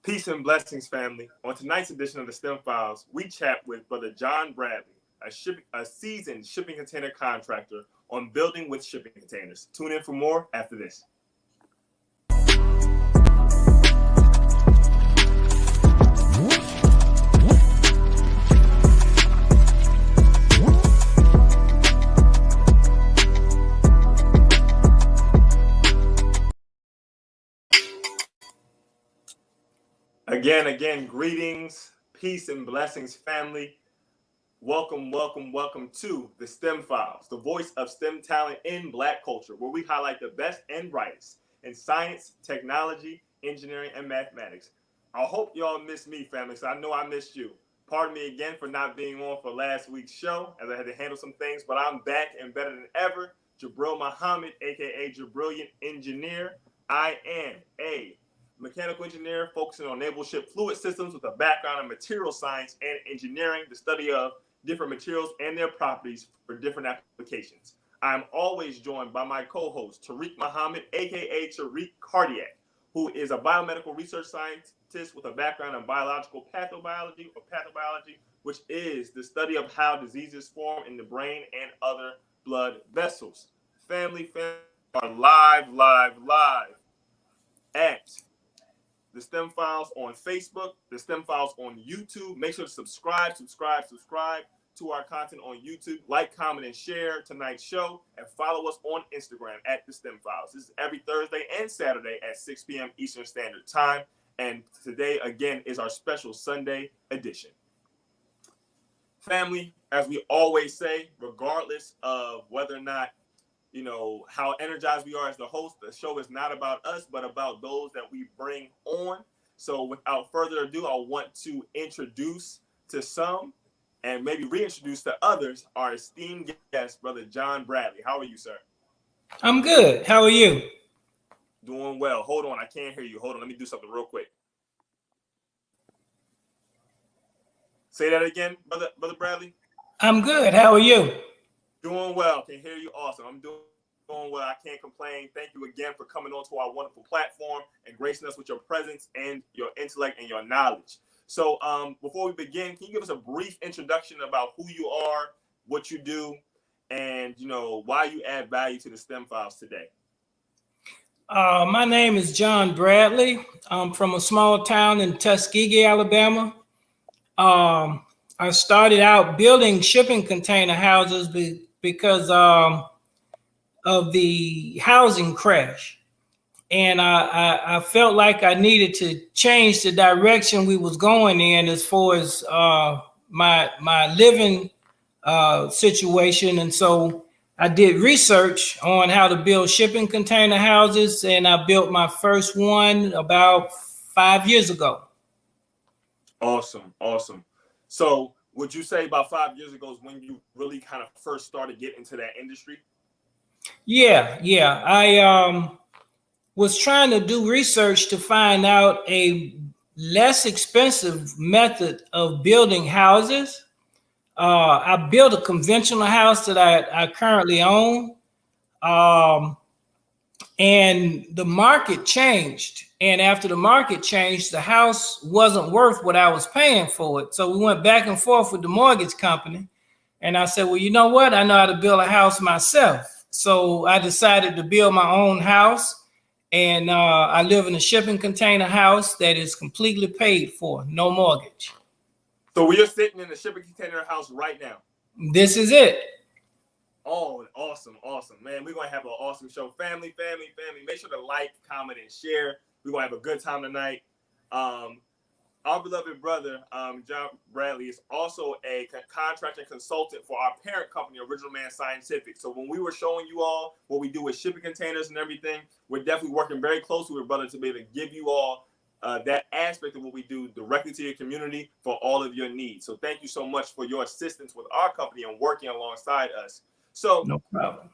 Peace and blessings, family. On tonight's edition of the STEM Files, we chat with Brother John Bradley, a seasoned shipping container contractor, on building with shipping containers. Tune in for more after this. Again, greetings, peace, and blessings, family. Welcome to the STEM Files, the voice of STEM talent in Black culture, where we highlight the best and brightest in science, technology, engineering, and mathematics. I hope y'all missed me, family, so I know I missed you. Pardon me again for not being on for last week's show, as I had to handle some things, but I'm back and better than ever. Jabril Muhammad, aka Jabrilliant Engineer. I am a mechanical engineer focusing on naval ship fluid systems with a background in material science and engineering, the study of different materials and their properties for different applications. I'm always joined by my co-host, Tariq Muhammad, aka Tariq Cardiac, who is a biomedical research scientist with a background in biological pathobiology, which is the study of how diseases form in the brain and other blood vessels. Family are live at the STEM Files on Facebook, the STEM Files on YouTube. Make sure to subscribe to our content on YouTube. Like, comment, and share tonight's show, and follow us on Instagram at the STEM Files. This is every Thursday and Saturday at 6 p.m. Eastern Standard Time. And today, again, is our special Sunday edition. Family, as we always say, regardless of whether or not how energized we are as the host, the show is not about us, but about those that we bring on. So without further ado, I want to introduce to some and maybe reintroduce to others our esteemed guest, Brother John Bradley. How are you, sir? I'm good. How are you? Doing well. Hold on. I can't hear you. Hold on. Let me do something real quick. Say that again, Brother Bradley. I'm good. How are you? Doing well. Can hear you. Awesome. I'm doing well. I can't complain. Thank you again for coming onto our wonderful platform and gracing us with your presence and your intellect and your knowledge. So before we begin, can you give us a brief introduction about who you are, what you do, and why you add value to the STEM Files today? My name is John Bradley. I'm from a small town in Tuskegee, Alabama. I started out building shipping container houses because of the housing crash. And I felt like I needed to change the direction we was going in as far as my living situation. And so I did research on how to build shipping container houses, and I built my first one about 5 years ago. Awesome. So would you say about 5 years ago is when you really kind of first started getting into that industry? Yeah. I was trying to do research to find out a less expensive method of building houses. I built a conventional house that I currently own. And the market changed. And after the market changed, the house wasn't worth what I was paying for it. So we went back and forth with the mortgage company. And I said, well, you know what? I know how to build a house myself. So I decided to build my own house. And I live in a shipping container house that is completely paid for, no mortgage. So we are sitting in the shipping container house right now. This is it. Oh, awesome. Man, we're going to have an awesome show. Family. Make sure to like, comment, and share. We're going to have a good time tonight. Our beloved brother, John Bradley, is also a contractor and consultant for our parent company, Original Man Scientific. So when we were showing you all what we do with shipping containers and everything, we're definitely working very closely with brother to be able to give you all that aspect of what we do directly to your community for all of your needs. So thank you so much for your assistance with our company and working alongside us. So no problem.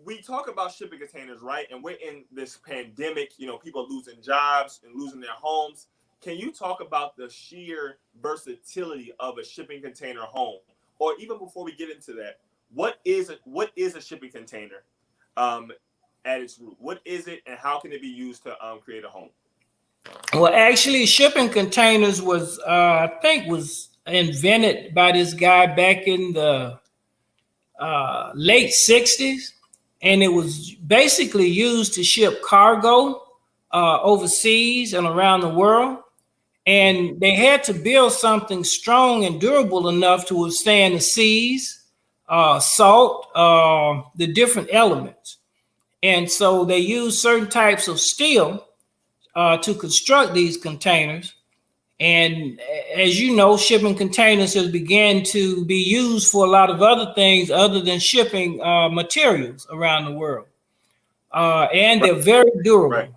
We talk about shipping containers, right? And we're in this pandemic, people losing jobs and losing their homes. Can you talk about the sheer versatility of a shipping container home? Or even before we get into that, what is a shipping container at its root? What is it, and how can it be used to create a home? Well, actually, shipping containers was, I think, was invented by this guy back in the late '60s, and it was basically used to ship cargo overseas and around the world. And they had to build something strong and durable enough to withstand the seas, salt, the different elements. And so they used certain types of steel to construct these containers. And as you know, shipping containers has began to be used for a lot of other things other than shipping materials around the world. And Right. they're very Right. durable.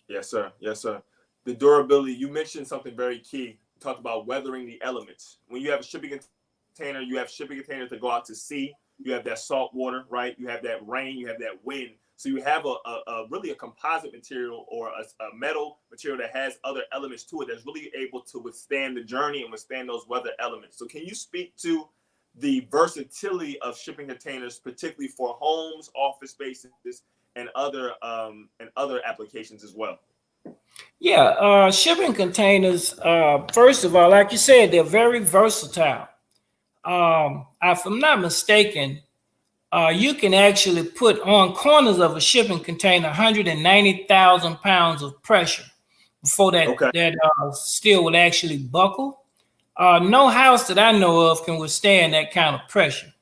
Yes, sir. Yes, sir. The durability, you mentioned something very key. You talked about weathering the elements. When you have a shipping container, you have shipping containers that go out to sea. You have that salt water, right? You have that rain, you have that wind. So you have a really a composite material or a metal material that has other elements to it that's really able to withstand the journey and withstand those weather elements. So can you speak to the versatility of shipping containers, particularly for homes, office spaces, and other applications as well? Yeah, shipping containers, first of all, like you said, they're very versatile. If I'm not mistaken, you can actually put on corners of a shipping container 190,000 pounds of pressure before Okay. that steel would actually buckle. No house that I know of can withstand that kind of pressure.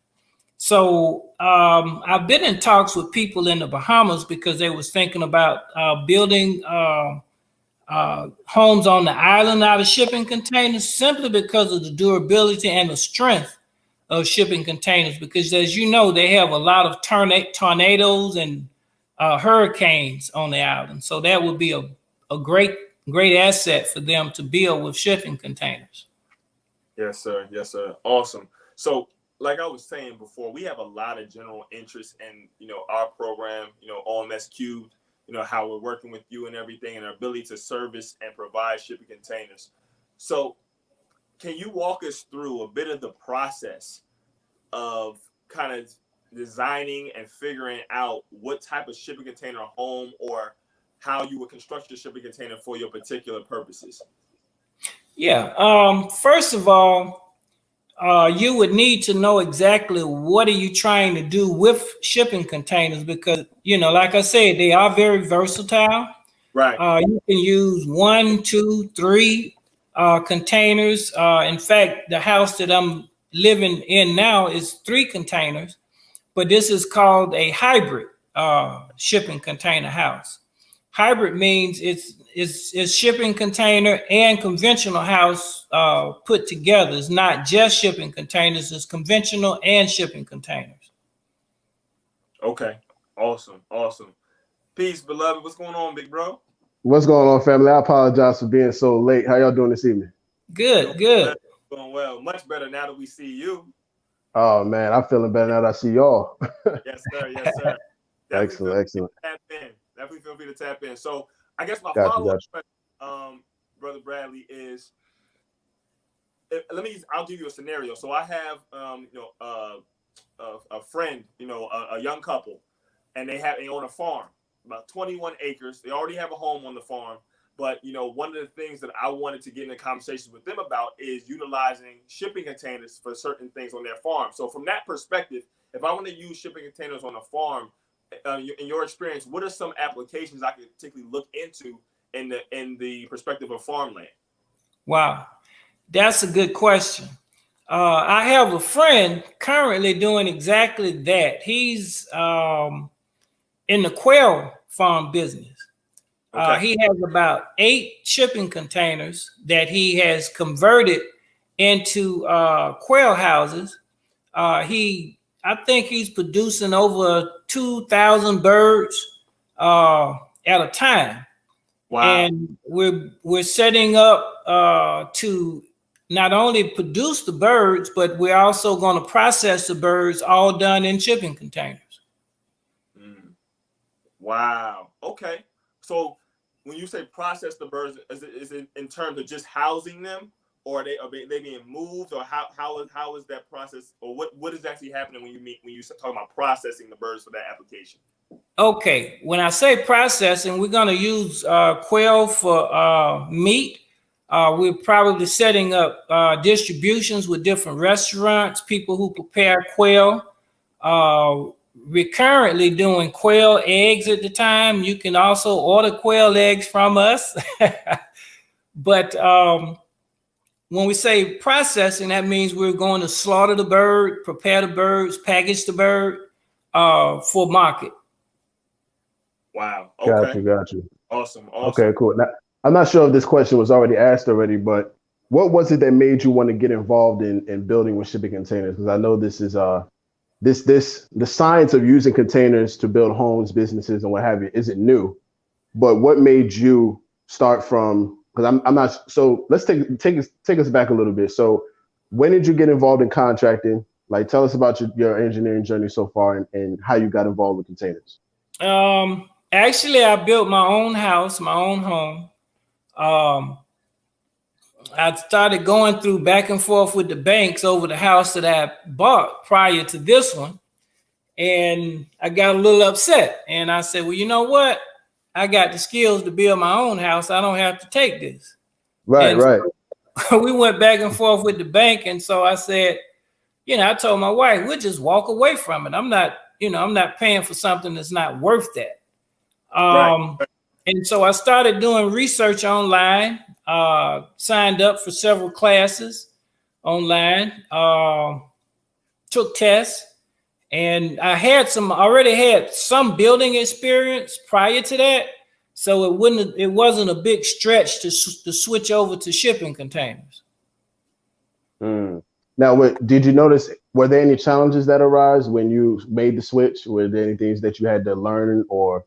So I've been in talks with people in the Bahamas because they was thinking about building homes on the island out of shipping containers simply because of the durability and the strength of shipping containers. Because as you know, they have a lot of tornadoes and hurricanes on the island. So that would be a great asset for them to build with shipping containers. Yes, sir. Yes, sir. Awesome. So, like I was saying before, we have a lot of general interest in, our program, OMS Cubed, how we're working with you and everything and our ability to service and provide shipping containers. So, can you walk us through a bit of the process of kind of designing and figuring out what type of shipping container home or how you would construct your shipping container for your particular purposes? Yeah. First of all, you would need to know exactly what are you trying to do with shipping containers because, like I said, they are very versatile. Right. You can use one, two, three containers. In fact, the house that I'm living in now is three containers, but this is called a hybrid shipping container house. Hybrid means it's shipping container and conventional house put together. It's not just shipping containers, it's conventional and shipping containers. Okay. Awesome. Awesome. Peace, beloved. What's going on, big bro? What's going on, family? I apologize for being so late. How y'all doing this evening? Good, Doing well. good. Doing well. Much better now that we see you. Oh man, I'm feeling better now that I see y'all. Yes, sir. Yes, sir. Definitely feel Excellent, free to excellent. tap in. Definitely feel free to tap in. So I guess my Got you, follow-up got you. question, Brother Bradley, is I'll give you a scenario. So I have a friend, a young couple, and they own a farm, about 21 acres. They already have a home on the farm. But one of the things that I wanted to get into conversations with them about is utilizing shipping containers for certain things on their farm. So from that perspective, if I want to use shipping containers on a farm, in your experience, what are some applications I could particularly look into in the perspective of farmland? Wow, that's a good question. I have a friend currently doing exactly that. He's in the quail farm business. Okay. He has about 8 shipping containers that he has converted into quail houses. I think he's producing over 2,000 birds at a time, Wow. and we're setting up to not only produce the birds, but we're also going to process the birds, all done in shipping containers. Mm. Wow. Okay. So when you say process the birds, is it in terms of just housing them, or are they being moved, or how is that process, or what is actually happening when you talk about processing the birds for that application? Okay, when I say processing, we're going to use quail for meat. We're probably setting up distributions with different restaurants, people who prepare quail. We're currently doing quail eggs at the time. You can also order quail eggs from us. But when we say processing, that means we're going to slaughter the bird, prepare the birds, package the bird for market. Wow. Got Okay. you, got you. Awesome. Okay, Awesome. cool. Now, I'm not sure if this question was already asked already, but what was it that made you want to get involved in building with shipping containers? Because I know this is the science of using containers to build homes, businesses, and what have you isn't new. But what made you start from? Because I'm not. So let's take us back a little bit. So when did you get involved in contracting? Like, tell us about your engineering journey so far and how you got involved with containers. Actually, I built my own house, my own home. Um, I started going through back and forth with the banks over the house that I bought prior to this one. And I got a little upset. And I said, well, you know what? I got the skills to build my own house. I don't have to take this. Right, And right. so we went back and forth with the bank. And so I said, I told my wife, we'll just walk away from it. I'm not paying for something that's not worth that. Right. And so I started doing research online, signed up for several classes online, took tests, and I already had some building experience prior to that. So it wasn't a big stretch to switch over to shipping containers. Mm. Now, did you notice? Were there any challenges that arise when you made the switch? Were there any things that you had to learn or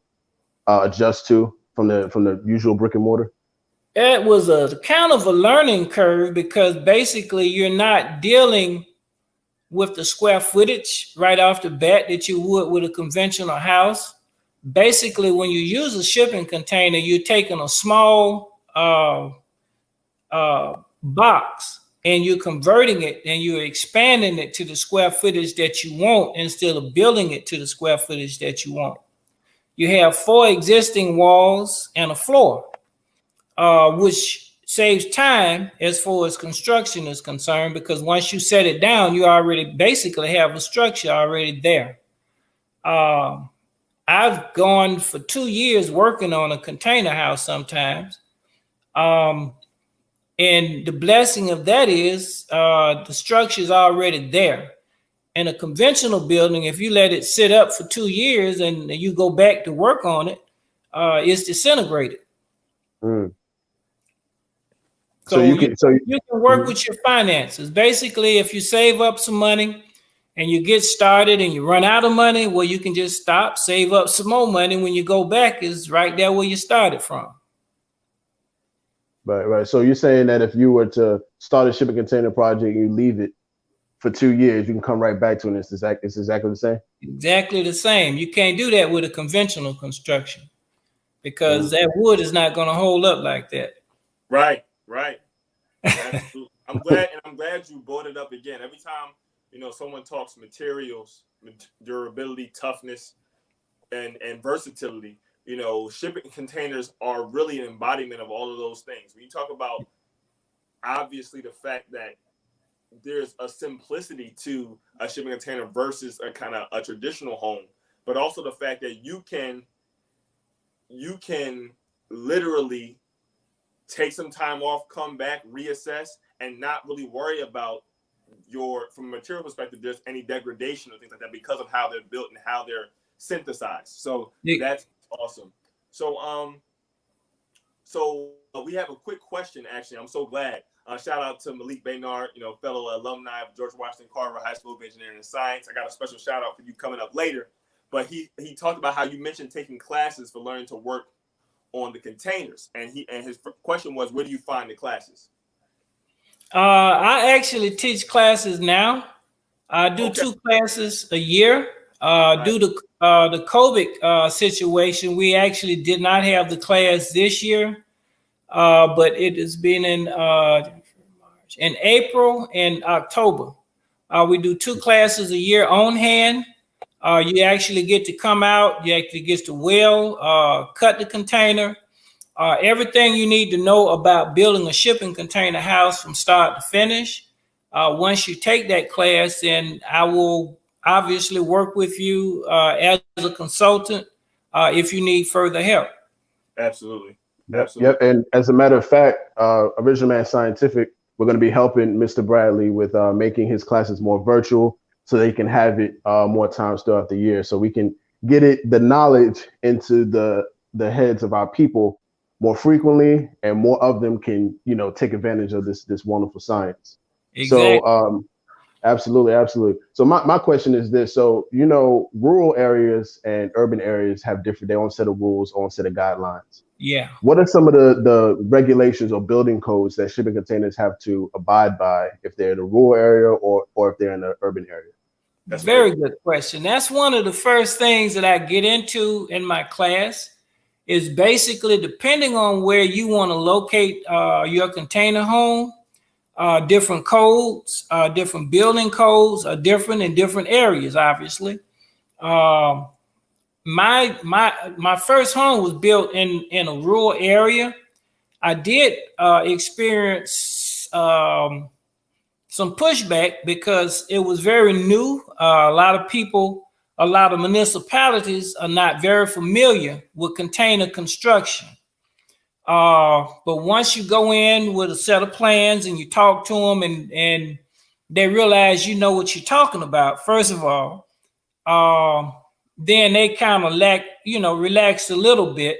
adjust to from the usual brick and mortar? It was a kind of a learning curve because basically you're not dealing with the square footage right off the bat that you would with a conventional house. Basically, when you use a shipping container, you're taking a small box and you're converting it and you're expanding it to the square footage that you want instead of building it to the square footage that you want. You have 4 existing walls and a floor, which saves time as far as construction is concerned, because once you set it down, you already basically have a structure already there. I've gone for 2 years working on a container house sometimes. And the blessing of that is the structure is already there. In a conventional building, if you let it sit up for 2 years and you go back to work on it, it's disintegrated. Mm. So you can work with your finances. Basically, if you save up some money and you get started and you run out of money, well, you can just stop, save up some more money. When you go back, is right there where you started from. Right. So you're saying that if you were to start a shipping container project, you leave it for 2 years, you can come right back to it. It's exactly the same. Exactly the same. You can't do that with a conventional construction because that wood is not going to hold up like that. Right. Absolutely. I'm glad you brought it up again. Every time someone talks materials, durability, toughness, and versatility, shipping containers are really an embodiment of all of those things. When you talk about obviously the fact that there's a simplicity to a shipping container versus a kind of a traditional home, but also the fact that you can literally take some time off, come back, reassess, and not really worry about from a material perspective, there's any degradation or things like that because of how they're built and how they're synthesized. So that's awesome. So we have a quick question, actually. I'm so glad. Shout out to Malik Baynard, fellow alumni of George Washington Carver High School of Engineering and Science. I got a special shout out for you coming up later. But he talked about how you mentioned taking classes for learning to work on the containers. And his question was, where do you find the classes? I actually teach classes now. I do 2 classes a year. Due to the COVID situation, we actually did not have the class this year, but it has been in April and October. We do 2 classes a year on hand. You actually get to come out. You actually get to cut the container. Everything you need to know about building a shipping container house from start to finish. Once you take that class, then I will obviously work with you as a consultant if you need further help. Absolutely. Yep. Yep. And as a matter of fact, Original Man Scientific, we're going to be helping Mr. Bradley with making his classes more virtual so they can have it more times throughout the year. So we can get the knowledge into the heads of our people more frequently, and more of them can, take advantage of this wonderful science. Exactly. So absolutely, absolutely. So my question is this. So, rural areas and urban areas have their own set of rules, own set of guidelines. Yeah. What are some of the regulations or building codes that shipping containers have to abide by if they're in a rural area or if they're in an urban area? That's a very good question. That's one of the first things that I get into in my class, is basically depending on where you want to locate your container home. Different codes, different building codes are different in different areas, obviously. My first home was built in a rural area. I did experience some pushback because it was very new. A lot of municipalities are not very familiar with container construction. But once you go in with a set of plans and you talk to them and they realize you know what you're talking about, first of all, then they kind of relax a little bit.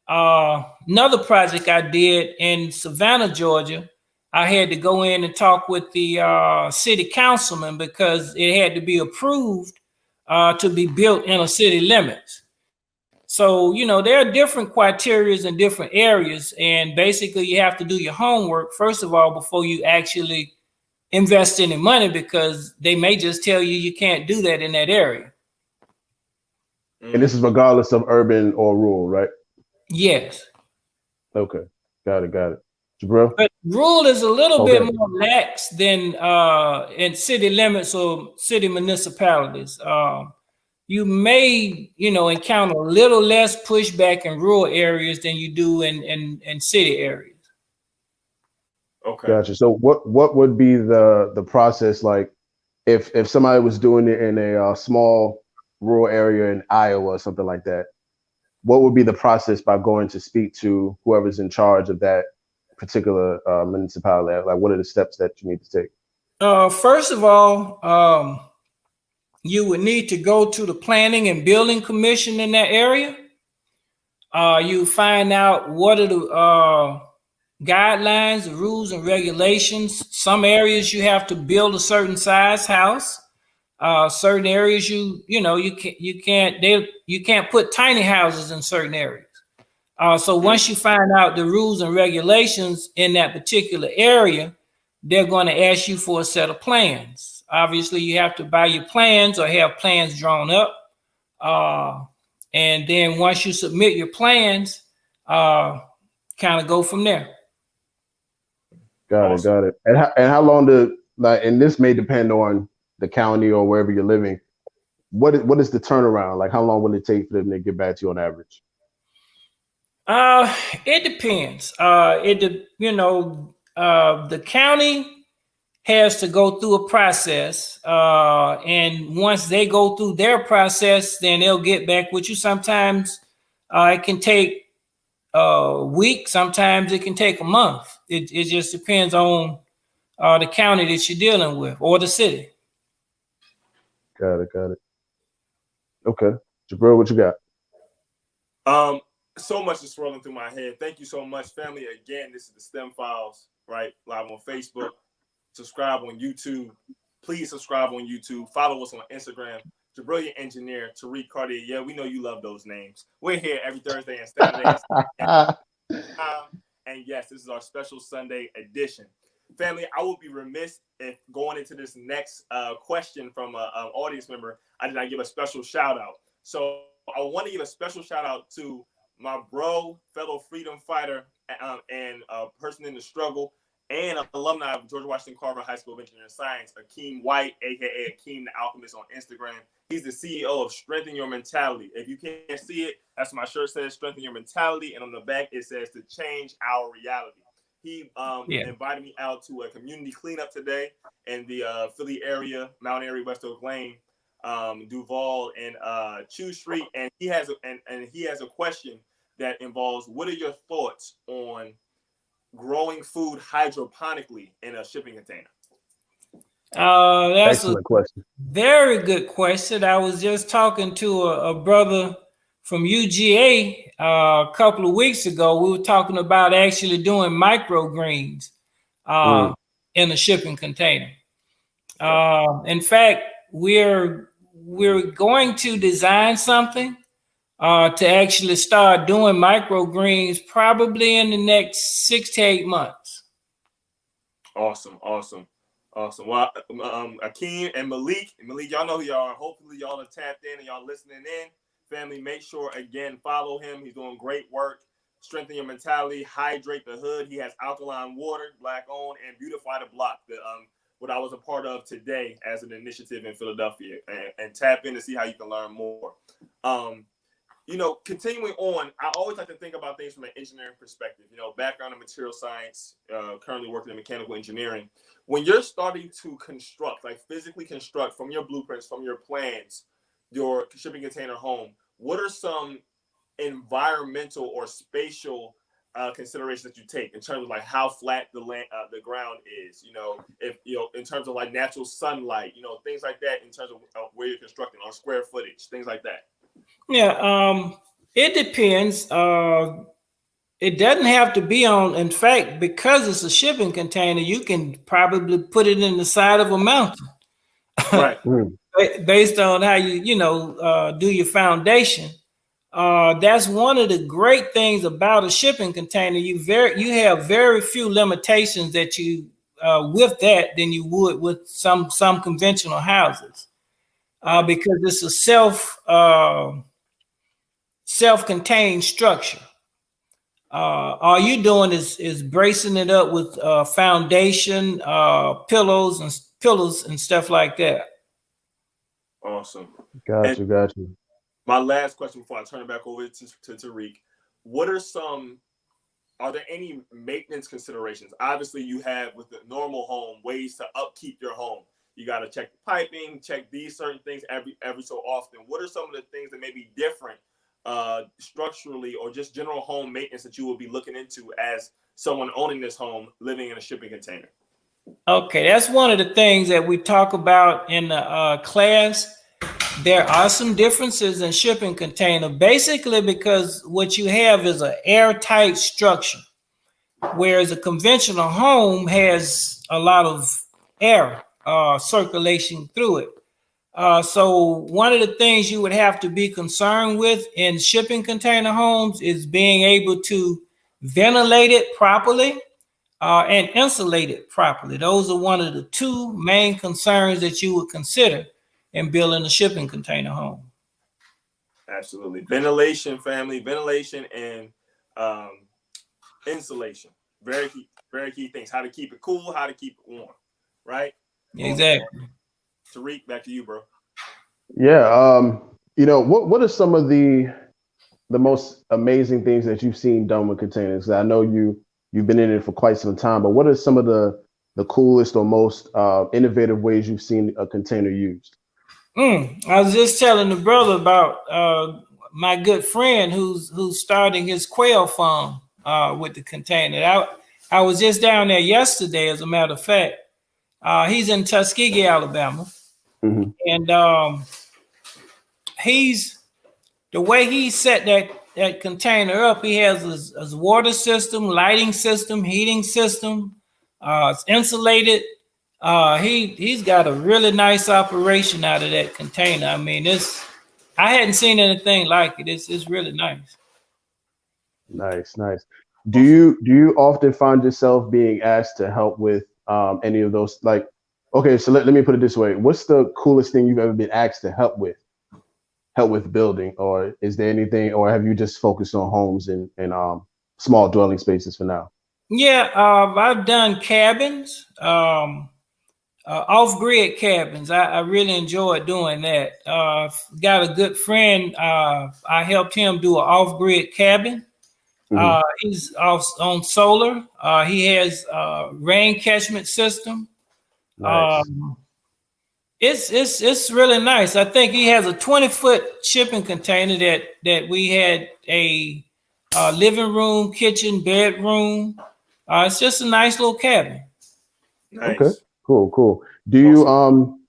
Another project I did in Savannah, Georgia, I had to go in and talk with the city councilman because it had to be approved to be built in a city limits. So, there are different criterias in different areas, and basically you have to do your homework, first of all, before you actually invest any money, because they may just tell you can't do that in that area. And this is regardless of urban or rural, right? Yes. Okay. Got it. Jabril? But rural is a little bit more lax than in city limits or city municipalities. You may, encounter a little less pushback in rural areas than you do in city areas. Okay. Gotcha. So what would be the process like if somebody was doing it in a small rural area in Iowa or something like that? What would be the process by going to speak to whoever's in charge of that particular municipality? Like, what are the steps that you need to take? First of all, you would need to go to the Planning and Building Commission in that area. You find out what are the guidelines, the rules and regulations. Some areas you have to build a certain size house. Certain areas you can't put tiny houses in certain areas. So once you find out the rules and regulations in that particular area, they're going to ask you for a set of plans. Obviously, you have to buy your plans or have plans drawn up. And then once you submit your plans, kind of go from there. Got it. And how long and this may depend on the county or wherever you're living. What is the turnaround? Like, how long will it take for them to get back to you on average? It depends. The county has to go through a process, and once they go through their process, then they'll get back with you. Sometimes it can take a week. Sometimes it can take a month. It just depends on the county that you're dealing with or the city. Got it. Okay, Jabril, what you got? So much is swirling through my head. Thank you so much, family. Again, this is the STEM Files, right? Live on Facebook. Subscribe on YouTube. Please subscribe on YouTube. Follow us on Instagram. Jabril Engineer, Tariq Cartier. Yeah, we know you love those names. We're here every Thursday and Saturday. And yes, this is our special Sunday edition. Family, I would be remiss if going into this next question from an audience member, I did not give a special shout out. So I want to give a special shout out to my bro, fellow freedom fighter, and a person in the struggle, and alumni of George Washington Carver High School of Engineering and Science, Akeem White, aka Akeem the Alchemist on Instagram. He's the CEO of Strengthen Your Mentality. If you can't see it, that's what my shirt says, Strengthen Your Mentality, and on the back it says to change our reality. He invited me out to a community cleanup today in the Philly area, Mount Airy, West Oak Lane, Duval, and Chew Street, and he has a question that involves, what are your thoughts on growing food hydroponically in a shipping container? That's Excellent a question. very good question. I was just talking to a brother from UGA a couple of weeks ago. We were talking about actually doing microgreens in a shipping container. In fact, we're going to design something to actually start doing microgreens probably in the next 6 to 8 months. Awesome. Well, Akeem and Malik, y'all know who y'all are. Hopefully y'all are tapped in and y'all listening in. Family, make sure, again, follow him. He's doing great work. Strengthen Your Mentality, Hydrate the Hood. He has alkaline water, Black owned, and Beautify the Block, what I was a part of today as an initiative in Philadelphia. And tap in to see how you can learn more. Continuing on, I always like to think about things from an engineering perspective. Background in material science, currently working in mechanical engineering. When you're starting to construct, like physically construct from your blueprints, from your plans, your shipping container home, what are some environmental or spatial considerations that you take in terms of like how flat the ground is? If in terms of like natural sunlight, things like that, in terms of where you're constructing, on square footage, things like that. Yeah, it depends. It doesn't have to be on. In fact, because it's a shipping container, you can probably put it in the side of a mountain, right? Based on how you do your foundation. That's one of the great things about a shipping container. You have very few limitations that you with that than you would with some conventional houses, because it's a self-contained structure. All you doing is bracing it up with foundation, pillows and stuff like that. Awesome. Got you. My last question before I turn it back over to Tariq: are there any maintenance considerations? Obviously, you have with the normal home ways to upkeep your home. You got to check the piping, check these certain things every so often. What are some of the things that may be different structurally or just general home maintenance that you will be looking into as someone owning this home, living in a shipping container? Okay, that's one of the things that we talk about in the class. There are some differences in shipping container, basically because what you have is an airtight structure, whereas a conventional home has a lot of air circulation through it. So one of the things you would have to be concerned with in shipping container homes is being able to ventilate it properly and insulate it properly. Those are one of the two main concerns that you would consider in building a shipping container home. Absolutely. Ventilation, and insulation. Very key things. How to keep it cool, how to keep it warm, right? Exactly. Tariq, back to you, bro. Yeah. What are some of the most amazing things that you've seen done with containers? I know you've been in it for quite some time, but what are some of the coolest or most innovative ways you've seen a container used? I was just telling the brother about my good friend who's starting his quail farm with the container. I was just down there yesterday, as a matter of fact. He's in Tuskegee, Alabama, and the way he set that container up. He has his water system, lighting system, heating system. It's insulated. He's got a really nice operation out of that container. I mean, I hadn't seen anything like it. It's really nice. Nice. Do you often find yourself being asked to help with any of those? Like, okay, so let me put it this way: what's the coolest thing you've ever been asked to help with building, or is there anything, or have you just focused on homes and small dwelling spaces for now? Yeah, I've done cabins, off-grid cabins. I really enjoy doing that. Got a good friend. I helped him do an off-grid cabin. He's off on solar. He has rain catchment system. Nice. Um, it's really nice. I think he has a 20-foot shipping container that we had a living room, kitchen, bedroom. It's just a nice little cabin. Okay. Nice. Cool. Do you Awesome.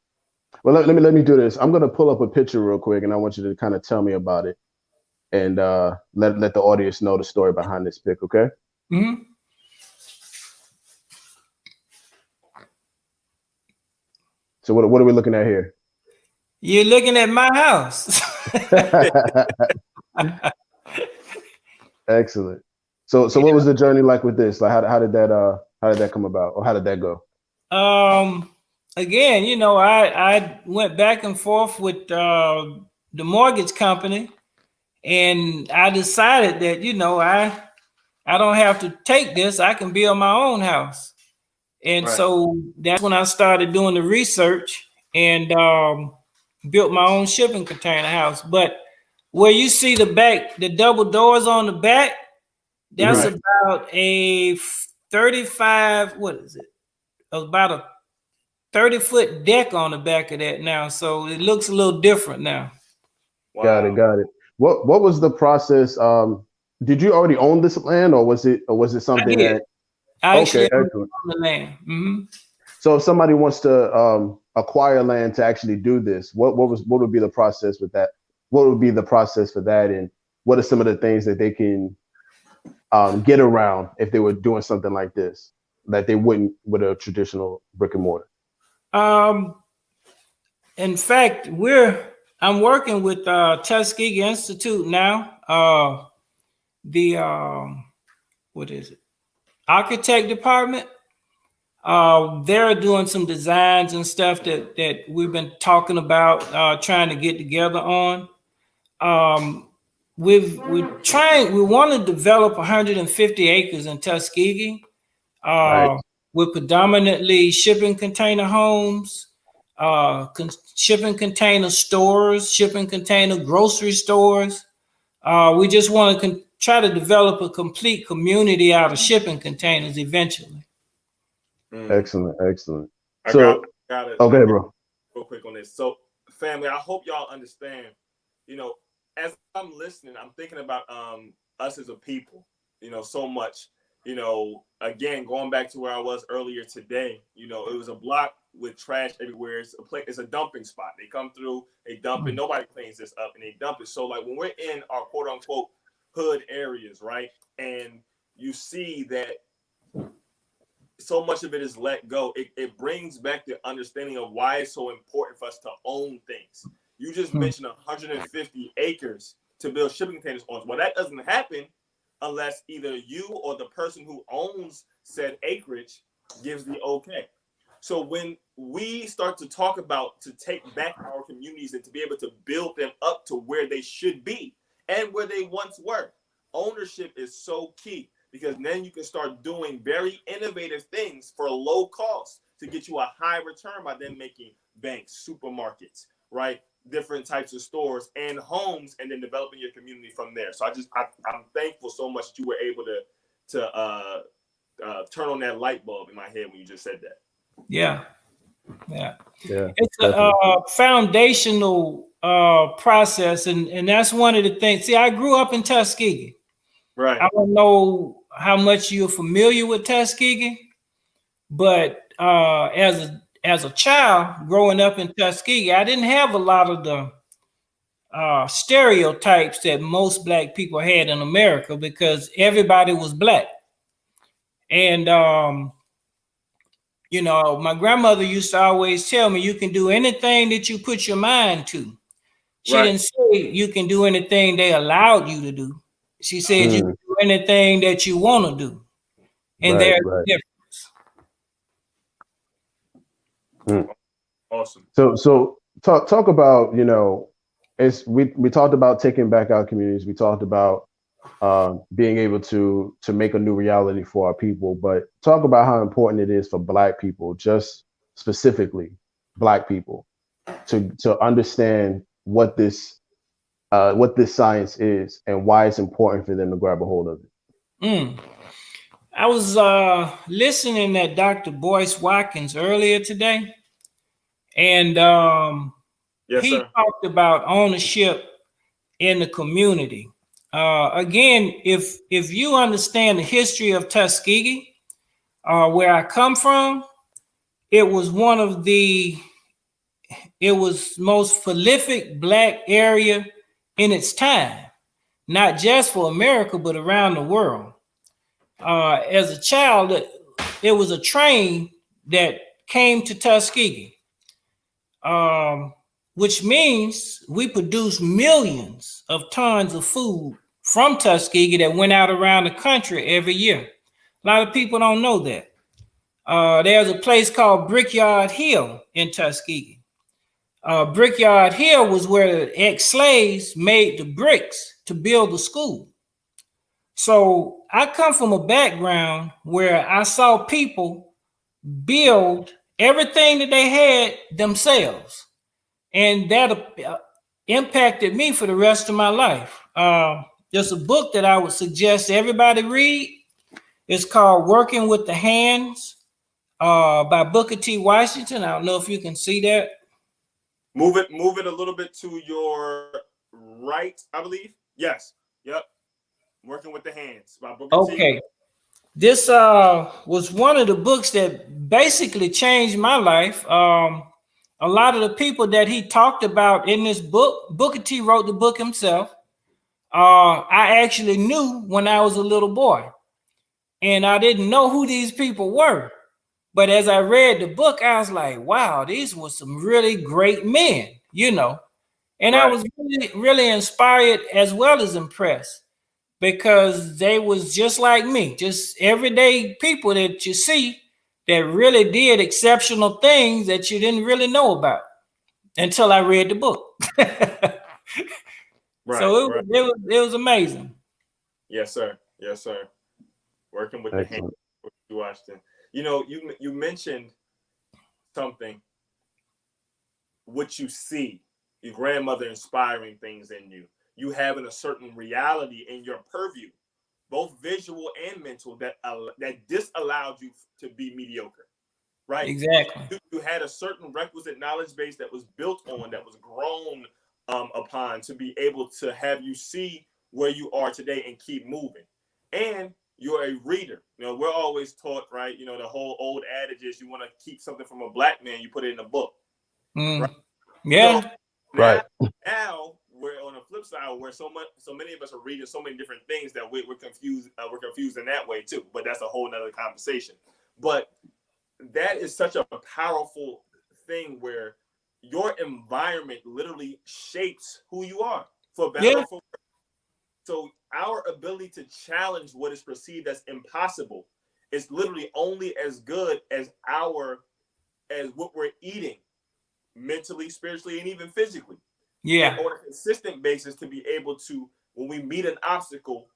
well let me do this. I'm gonna pull up a picture real quick and I want you to kind of tell me about it and let the audience know the story behind this pic, okay? Mm-hmm. So what are we looking at here? You're looking at my house. Excellent. So what was the journey like with this? Like how did that come about, or how did that go? Again, I went back and forth with the mortgage company, and I decided that I don't have to take this. I can build my own house. And Right. so that's when I started doing the research and built my own shipping container house. But where you see the double doors on the back, that's Right. about a 35, what is it? About a 30-foot deck on the back of that now. So it looks a little different now. Wow. Got it. What was the process? Did you already own this land, or was it something I did. that I okay, actually own excellent. the land. Mm-hmm. So if somebody wants to acquire land to actually do this, what would be the process with that? What would be the process for that, and what are some of the things that they can get around if they were doing something like this that they wouldn't with a traditional brick and mortar? In fact, I'm working with Tuskegee Institute now. The what is it? Architect department. They're doing some designs and stuff that we've been talking about, trying to get together on. We want to develop 150 acres in Tuskegee, Right. with predominantly shipping container homes, shipping container stores, shipping container grocery stores. We just want to try to develop a complete community out of shipping containers eventually. Excellent. I got So it. okay, bro. Real quick on this. So, family, I hope y'all understand. As I'm listening, I'm thinking about us as a people. So much. Again, going back to where I was earlier today. It was a block with trash everywhere. It's a dumping spot. They come through, they dump it. Nobody cleans this up, and they dump it. So, like when we're in our quote unquote hood areas, right, and you see that so much of it is let go, it brings back the understanding of why it's so important for us to own things. You just mentioned 150 acres to build shipping containers on. Well, that doesn't happen unless either you or the person who owns said acreage gives the okay. So when we start to talk about to take back our communities and to be able to build them up to where they should be and where they once were, ownership is so key, because then you can start doing very innovative things for low cost to get you a high return by then making banks, supermarkets, right? Different types of stores and homes, and then developing your community from there. So I'm thankful so much that you were able to turn on that light bulb in my head when you just said that. Yeah. It's Definitely. a foundational process, and that's one of the things. See, I grew up in Tuskegee. Right. I don't know how much you're familiar with Tuskegee, but as a child growing up in Tuskegee, I didn't have a lot of the stereotypes that most Black people had in America, because everybody was Black. And my grandmother used to always tell me, you can do anything that you put your mind to. She Right. didn't say you can do anything they allowed you to do. She said you can do anything that you want to do. And there's a difference. Awesome. So talk about, we talked about taking back our communities. We talked about being able to make a new reality for our people. But talk about how important it is for Black people, just specifically Black people, to understand what this science is and why it's important for them to grab a hold of it. I was listening to Dr. Boyce Watkins earlier today, and Yes, he sir. talked about ownership in the community. Again, if you understand the history of Tuskegee, where I come from, it was most prolific Black area in its time, not just for America, but around the world. As a child, it was a train that came to Tuskegee, which means we produce millions of tons of food from Tuskegee that went out around the country every year. A lot of people don't know that. There's a place called Brickyard Hill in Tuskegee. Brickyard Hill was where the ex-slaves made the bricks to build the school. So I come from a background where I saw people build everything that they had themselves. And that impacted me for the rest of my life. There's a book that I would suggest everybody read. It's called Working with the Hands by Booker T. Washington. I don't know if you can see that. Move it a little bit to your right, I believe. Yes. Yep. Working with the Hands by Booker T. Okay. This was one of the books that basically changed my life. A lot of the people that he talked about in this book, Booker T wrote the book himself. I actually knew when I was a little boy, and I didn't know who these people were. But as I read the book, I was like, wow, these were some really great men, And right. I was really, really inspired as well as impressed, because they was just like me, just everyday people that you see that really did exceptional things that you didn't really know about until I read the book. Right. So it was amazing. Yes, sir. Yes, sir. Working with the Hands. Washington. You mentioned something, what you see, your grandmother inspiring things in you, you having a certain reality in your purview, both visual and mental, that disallowed you to be mediocre, right? Exactly. You had a certain requisite knowledge base that was built on, that was grown upon, to be able to have you see where you are today and keep moving. And you're a reader. We're always taught, right? The whole old adage is, you want to keep something from a Black man, you put it in a book. Right? Yeah. Now we're on the flip side, where so many of us are reading so many different things that we're confused. We're confused in that way too. But that's a whole nother conversation. But that is such a powerful thing, where your environment literally shapes who you are, for better or for worse. So our ability to challenge what is perceived as impossible is literally only as good as what we're eating, mentally, spiritually, and even physically. Yeah. And on a consistent basis, to be able to, when we meet an obstacle,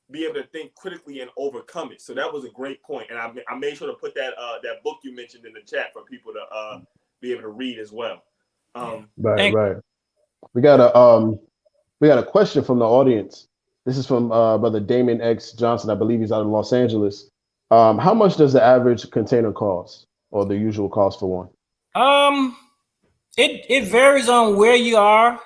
be able to think critically and overcome it. So that was a great point, and I made sure to put that book you mentioned in the chat for people to be able to read as well. Right. We got a question from the audience. This is from Brother Damon X Johnson. I believe he's out of Los Angeles. How much does the average container cost, or the usual cost for one? It varies on where you are,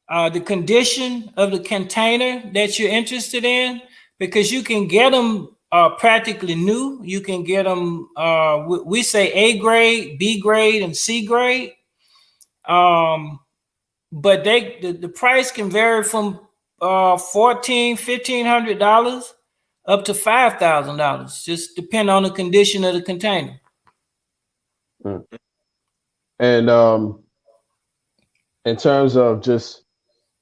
the condition of the container that you're interested in, because you can get them practically new. You can get them, we say A grade, B grade, and C grade. But the price can vary from $1,500 up to $5,000, just depend on the condition of the container. And in terms of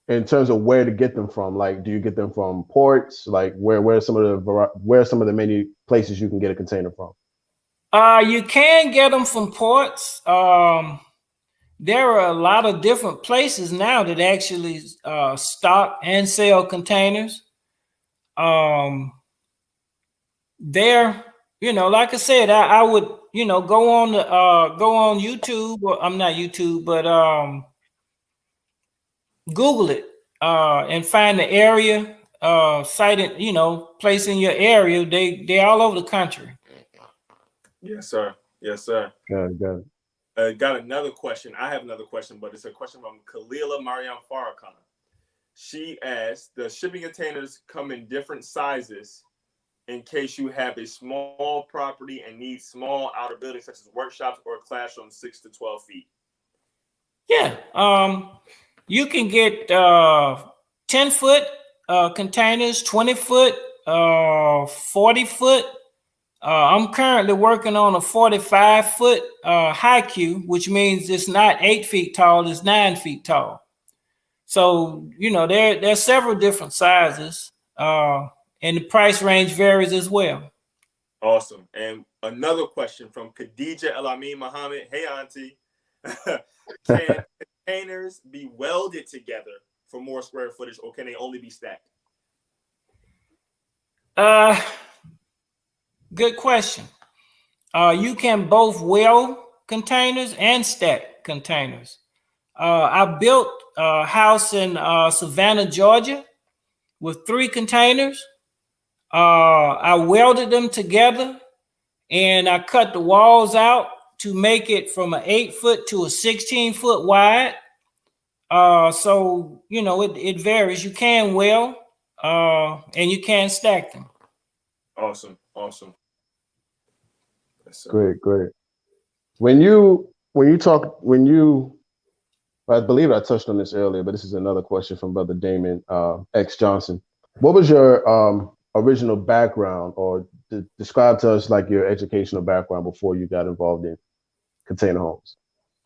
where to get them from, like, do you get them from ports? Like, where are some of the many places you can get a container from? You can get them from ports. there are a lot of different places now that actually stock and sell containers. There, like I said, I would, go on YouTube, or I'm not YouTube, but Google it and find the area, site it, place in your area. They're all over the country. Yes, sir. Yes, sir. Got it. Got another question. I have another question, but it's a question from Khalila Mariam Farrakhan. She asked, does shipping containers come in different sizes in case you have a small property and need small outer buildings such as workshops or classrooms 6 to 12 feet? Yeah. You can get 10-foot containers, 20-foot, 40-foot. I'm currently working on a 45-foot high Q, which means it's not 8 feet tall, it's 9 feet tall. So, there's several different sizes, and the price range varies as well. Awesome. And another question from Khadija El Amin Muhammad. Hey, Auntie. Can containers be welded together for more square footage, or can they only be stacked? Good question. You can both weld containers and stack containers. I built a house in Savannah, Georgia, with 3 containers. I welded them together, and I cut the walls out to make it from an 8-foot to a 16-foot wide. So it varies. You can weld, and you can stack them. Awesome. Yes, Great. I believe I touched on this earlier, but this is another question from Brother Damon X Johnson. What was your original background, or describe to us like your educational background before you got involved in container homes?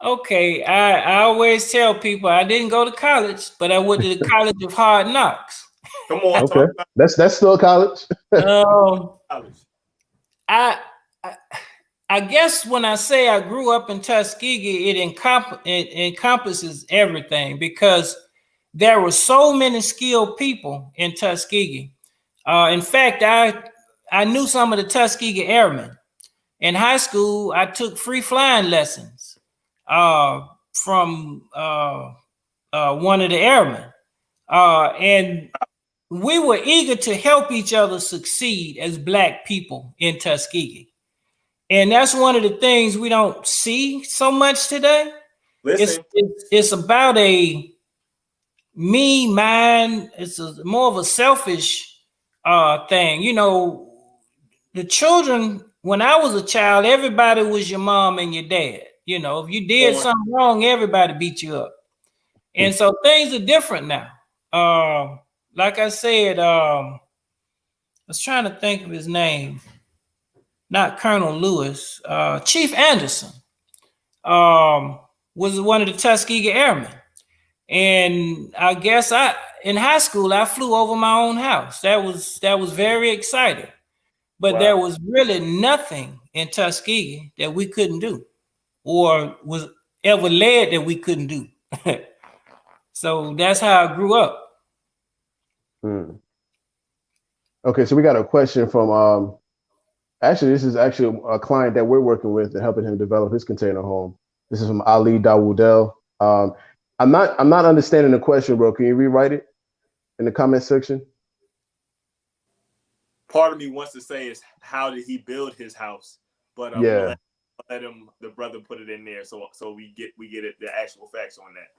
Okay, I always tell people I didn't go to college, but I went to the College of Hard Knocks. Come on. Okay, that's still college. College. I guess when I say I grew up in Tuskegee, it encompasses everything, because there were so many skilled people in Tuskegee. In fact, I knew some of the Tuskegee Airmen. In high school, I took free flying lessons from one of the airmen. And we were eager to help each other succeed as Black people in Tuskegee. And that's one of the things we don't see so much today. Listen. It's about a me, mine. It's more of a selfish thing. The children, when I was a child, everybody was your mom and your dad. If you did something wrong, everybody beat you up. And so things are different now. Like I said, I was trying to think of his name. Not Colonel Lewis, Chief Anderson was one of the Tuskegee Airmen. And I guess in high school, I flew over my own house. That was very exciting. But Wow. There was really nothing in Tuskegee that we couldn't do, or was ever led that we couldn't do. So that's how I grew up. Okay, so we got a question from actually, this is actually a client that we're working with and helping him develop his container home. This is from Ali Dawoodel. I'm not understanding the question, bro. Can you rewrite it in the comment section? Part of me wants to say is, how did he build his house? But let him, the brother, put it in there so we get it, the actual facts on that.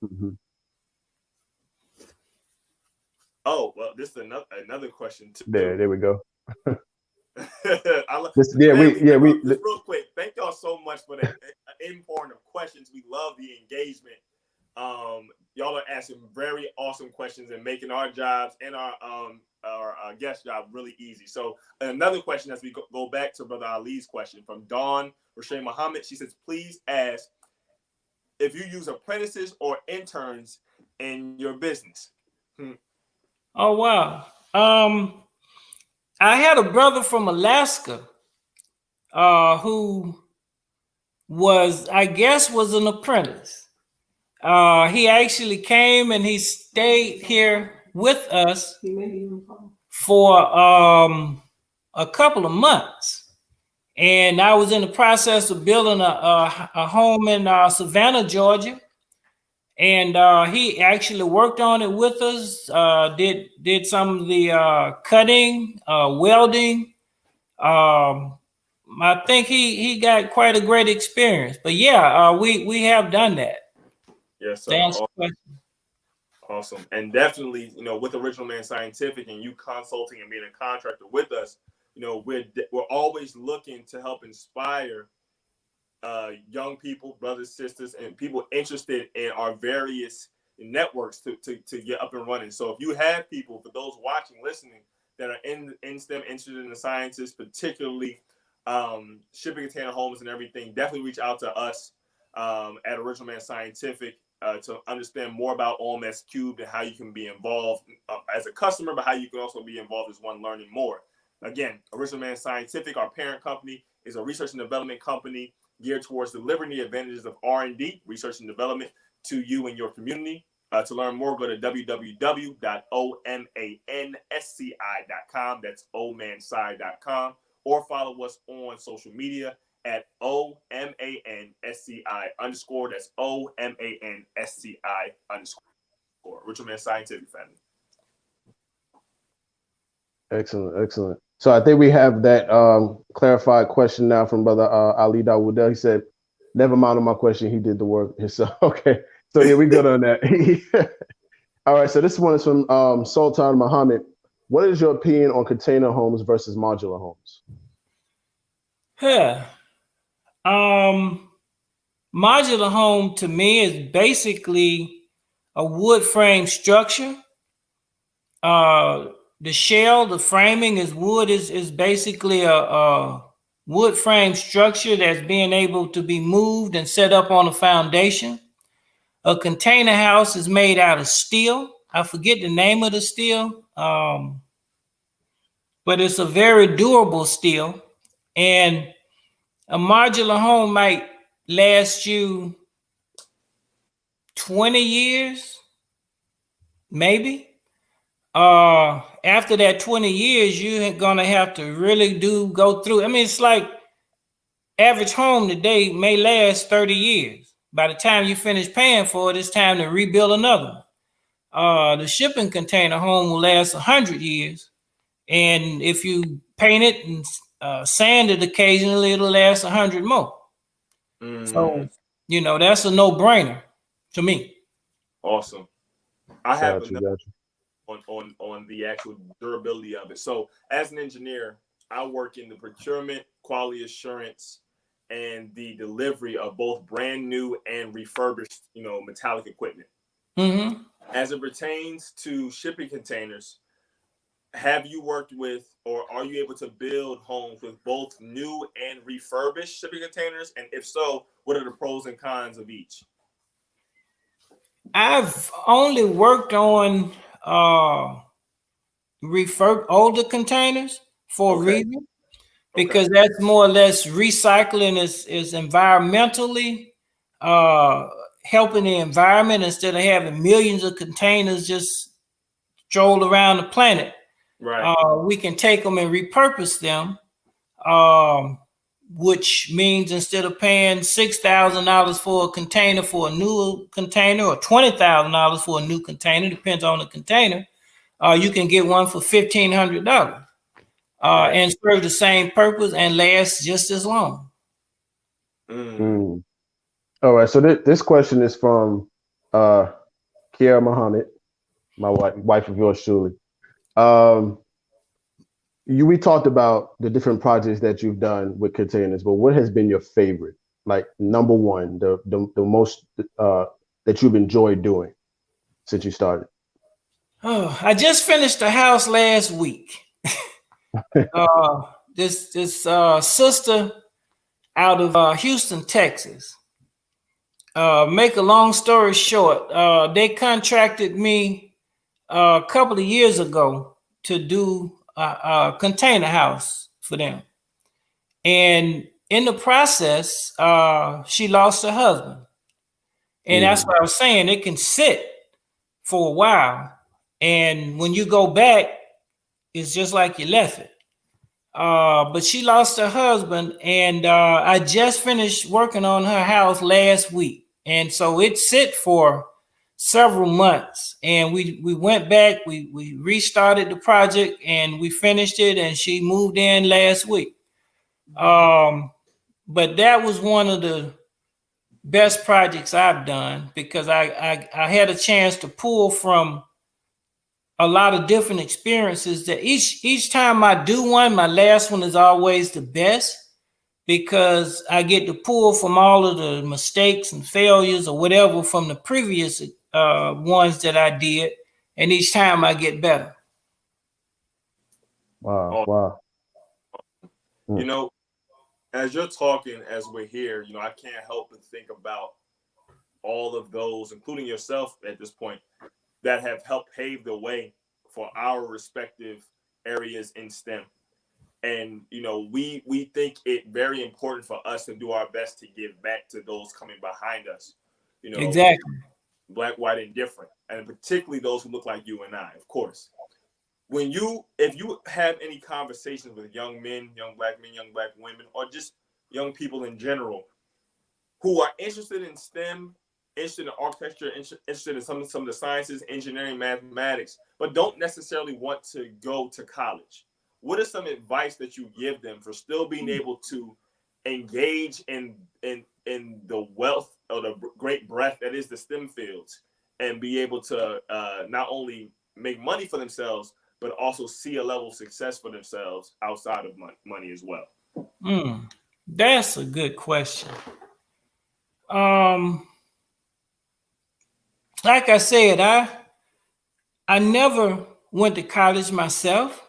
Mm-hmm. Oh well, this is another question too. There we go. Just real quick. Thank y'all so much for the import of questions. We love the engagement. Y'all are asking very awesome questions and making our jobs and our guest job really easy. So another question, as we go back to Brother Ali's question from Dawn Rashay Muhammad, she says, please ask if you use apprentices or interns in your business. Oh wow. I had a brother from Alaska who was, I guess, was an apprentice. He actually came and he stayed here with us for a couple of months. And I was in the process of building a home in Savannah, Georgia. And he actually worked on it with us, did some of the cutting, welding. I think he got quite a great experience. But yeah, we have done that. Yes, sir. That's the question. Awesome. And definitely, with Original Man Scientific and you consulting and being a contractor with us, we're always looking to help inspire young people, brothers, sisters, and people interested in our various networks to get up and running. So if you have people, for those watching, listening, that are in STEM, interested in the sciences, particularly shipping container homes and everything, definitely reach out to us at Original Man Scientific to understand more about OMS Cubed and how you can be involved as a customer, but how you can also be involved as one learning more. Again, Original Man Scientific, our parent company, is a research and development company geared towards delivering the advantages of R&D, research and development, to you and your community. To learn more, go to www.omansci.com. That's omansci.com. Or follow us on social media at OMANSCI_. That's OMANSCI_. Richard Man Scientific family. Excellent. So I think we have that clarified question now from Brother Ali Dawood. He said, never mind on my question. He did the work himself. Okay. So yeah, we good on that. All right. So this one is from Sultan Muhammad. What is your opinion on container homes versus modular homes? Modular home to me is basically a wood frame structure. The shell, the framing is wood, is basically a wood frame structure that's being able to be moved and set up on a foundation. A container house is made out of steel. I forget the name of the steel, but it's a very durable steel. And a modular home might last you 20 years, maybe. After that 20 years, you're gonna have to really go through. I mean, it's like average home today may last 30 years. By the time you finish paying for it, it's time to rebuild another one. The shipping container home will last 100 years. And if you paint it and sand it occasionally, it'll last 100 more. So, that's a no-brainer to me. Awesome. I have Gotcha. on the actual durability of it. So as an engineer, I work in the procurement, quality assurance, and the delivery of both brand new and refurbished, metallic equipment. Mm-hmm. As it pertains to shipping containers, have you worked with, or are you able to build homes with both new and refurbished shipping containers? And if so, what are the pros and cons of each? I've only worked on older containers for a reason, because that's more or less recycling is environmentally helping the environment instead of having millions of containers just stroll around the planet. Right. We can take them and repurpose them, which means instead of paying $6,000 for a container for a new container, or $20,000 for a new container, depends on the container, you can get one for $1,500 and serve the same purpose and last just as long. All right. So this question is from Kiara Muhammad, my wife of yours truly. We talked about the different projects that you've done with containers, but what has been your favorite? Like number one, the most that you've enjoyed doing since you started? Oh, I just finished the house last week. This sister out of Houston, Texas. Make a long story short, they contracted me a couple of years ago to do a container house for them. And in the process, she lost her husband. And that's what I was saying. It can sit for a while. And when you go back, it's just like you left it. But she lost her husband, and I just finished working on her house last week. And so it sit for several months. And we went back, we restarted the project, and we finished it, and she moved in last week. But that was one of the best projects I've done, because I had a chance to pull from a lot of different experiences. That each time I do one, my last one is always the best, because I get to pull from all of the mistakes and failures or whatever from the previous ones that I did, and each time I get better. Wow, wow. You know, as you're talking, as we're here, you know, I can't help but think about all of those, including yourself at this point, that have helped pave the way for our respective areas in STEM. And, you know, we think it very important for us to do our best to give back to those coming behind us, you know, Exactly. black, white, and different, and particularly those who look like you and I, of course. If you have any conversations with young men, young black women, or just young people in general who are interested in STEM, interested in architecture, interested in some of the sciences, engineering, mathematics, but don't necessarily want to go to college, what is some advice that you give them for still being able to engage in the wealth or the great breadth that is the STEM fields, and be able to not only make money for themselves, but also see a level of success for themselves outside of money as well? That's a good question. Like I said, I never went to college myself,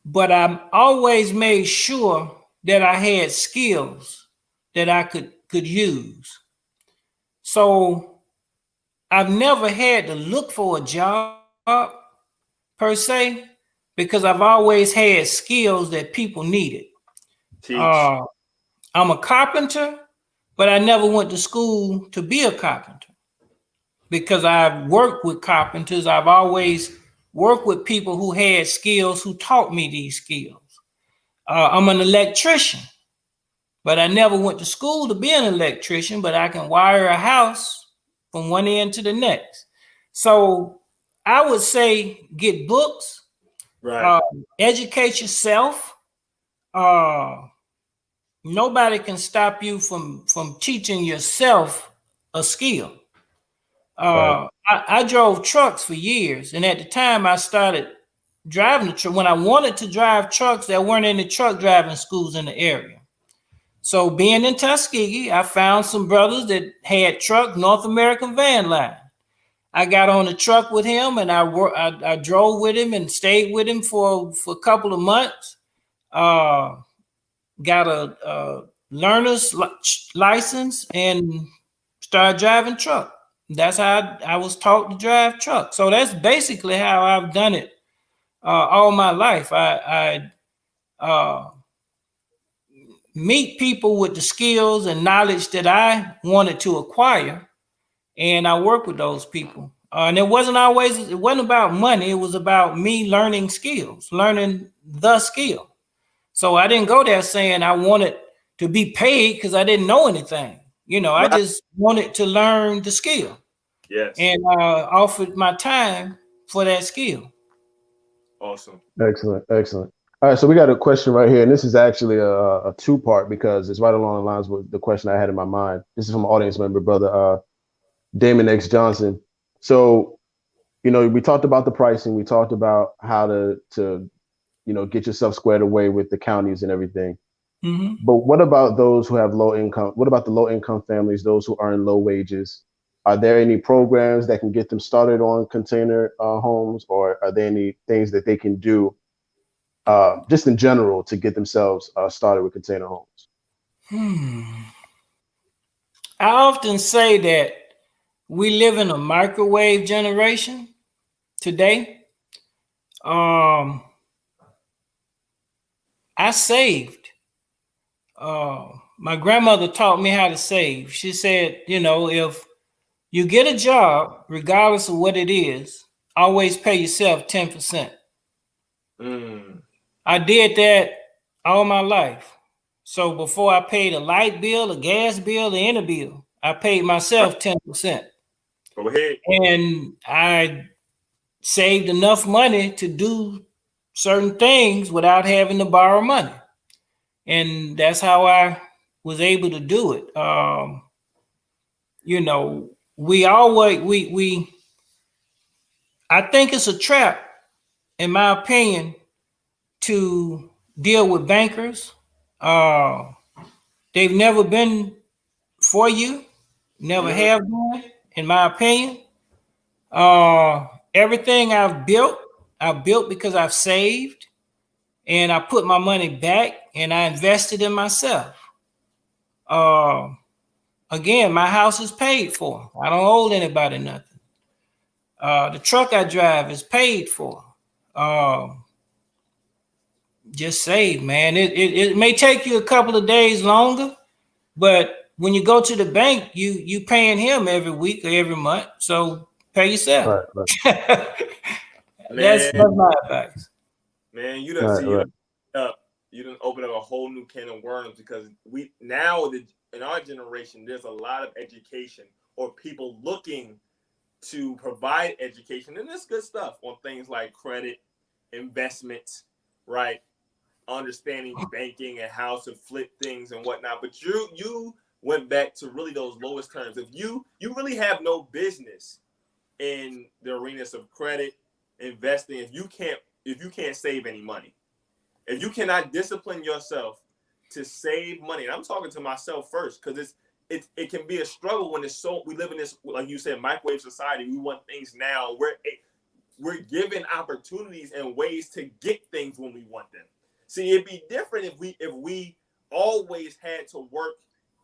but I always made sure that I had skills that I could use. So I've never had to look for a job per se, because I've always had skills that people needed. Teach. I'm a carpenter, but I never went to school to be a carpenter, because I've worked with carpenters. I've always worked with people who had skills, who taught me these skills. I'm an electrician, but I never went to school to be an electrician, but I can wire a house from one end to the next. So I would say get books, Right. educate yourself. Nobody can stop you from teaching yourself a skill. Right. I drove trucks for years, and at the time I started driving the truck. When I wanted to drive trucks, there weren't any truck driving schools in the area. So being in Tuskegee, I found some brothers that had truck, North American Van Line. I got on the truck with him, and I drove with him and stayed with him for a couple of months. Got a learner's license and started driving truck. That's how I was taught to drive truck. So that's basically how I've done it all my life. I meet people with the skills and knowledge that I wanted to acquire, and I work with those people. And it wasn't about money. It was about me learning skills, learning the skill. So I didn't go there saying I wanted to be paid, because I didn't know anything. You know, I just wanted to learn the skill. Yes. And offered my time for that skill. Awesome. Excellent. Excellent. All right. So we got a question right here, and this is actually a two-part, because it's right along the lines with the question I had in my mind. This is from an audience member, brother Damon X Johnson. So, you know, we talked about the pricing. We talked about how to get yourself squared away with the counties and everything. Mm-hmm. But what about those who have low income? What about the low income families, those who earn low wages? Are there any programs that can get them started on container homes, or are there any things that they can do just in general to get themselves started with container homes? I often say that we live in a microwave generation today. I saved My grandmother taught me how to save. She said, you know, if you get a job, regardless of what it is, always pay yourself 10%. Mm. I did that all my life. So before I paid a light bill, a gas bill, or any bill, I paid myself 10%. Go ahead. And I saved enough money to do certain things without having to borrow money. And that's how I was able to do it. You know, we always we I think it's a trap, in my opinion, to deal with bankers. They've never been for you, never Mm. have been, in my opinion. Everything I've built because I've saved and I put my money back and I invested in myself. Uh, Again, my house is paid for. I don't owe anybody nothing. The truck I drive is paid for. Uh, just save, man. It may take you a couple of days longer, but when you go to the bank, you paying him every week or every month. So pay yourself. Right, right, That's Man, my advice. man, right, right. you done open up a whole new can of worms because we now in our generation, there's a lot of education or people looking to provide education, and this good stuff on things like credit, investments, right? Understanding banking and how to flip things and whatnot. But you went back to really those lowest terms. If you really have no business in the arenas of credit, investing, if you can't save any money, if you cannot discipline yourself to save money, and I'm talking to myself first, because it can be a struggle when we live in this, like you said, microwave society. We want things now. We're given opportunities and ways to get things when we want them. See, it'd be different if we always had to work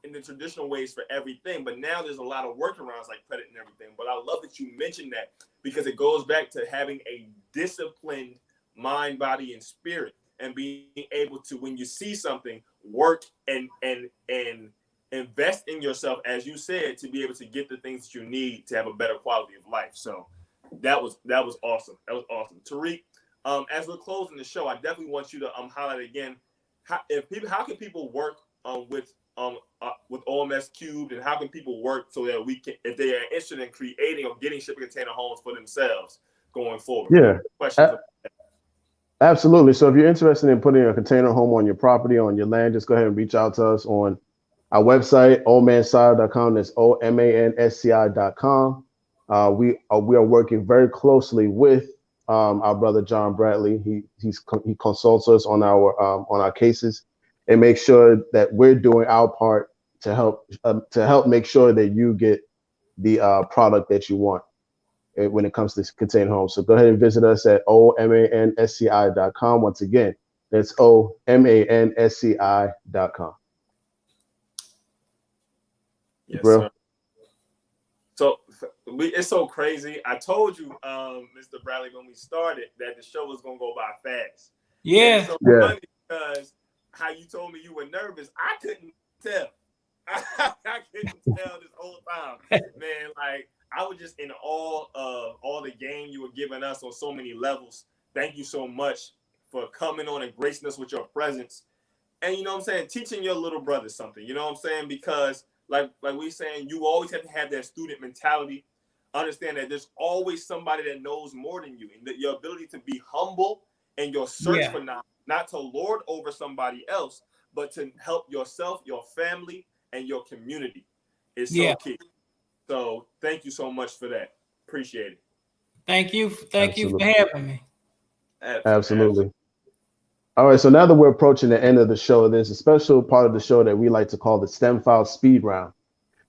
in the traditional ways for everything, but now there's a lot of workarounds like credit and everything. But I love that you mentioned that because it goes back to having a disciplined mind, body, and spirit, and being able to, when you see something, work and invest in yourself, as you said, to be able to get the things that you need to have a better quality of life. So that was awesome. That was awesome. Tariq, as we're closing the show, I definitely want you to highlight again how can people work with OMS Cubed, and how can people work so that we can, if they are interested in creating or getting shipping container homes for themselves going forward. Yeah. Questions? Absolutely. So if you're interested in putting a container home on your property, on your land, just go ahead and reach out to us on our website, omansci.com. That's OMANSCI.com. We are working very closely with our brother John Bradley. He consults us on our cases and make sure that we're doing our part to help make sure that you get the product that you want when it comes to container homes. So go ahead and visit us at OMANSCI.com. Once again, that's OMANSCI.com. Yes, Bro. sir. So it's so crazy. I told you, Mr. Bradley, when we started, that the show was gonna go by fast. Yeah. It's so funny because how you told me you were nervous, I couldn't tell. I couldn't tell this whole time, man. Like I was just in awe of all the game you were giving us on so many levels. Thank you so much for coming on and gracing us with your presence. And you know what I'm saying, teaching your little brother something. You know what I'm saying, because like we saying, you always have to have that student mentality. Understand that there's always somebody that knows more than you, and that your ability to be humble and your search for knowledge, not to lord over somebody else, but to help yourself, your family, and your community is so key. So thank you so much for that. Appreciate it. Thank you for having me. Absolutely. All right, so now that we're approaching the end of the show, there's a special part of the show that we like to call the STEM File Speed Round.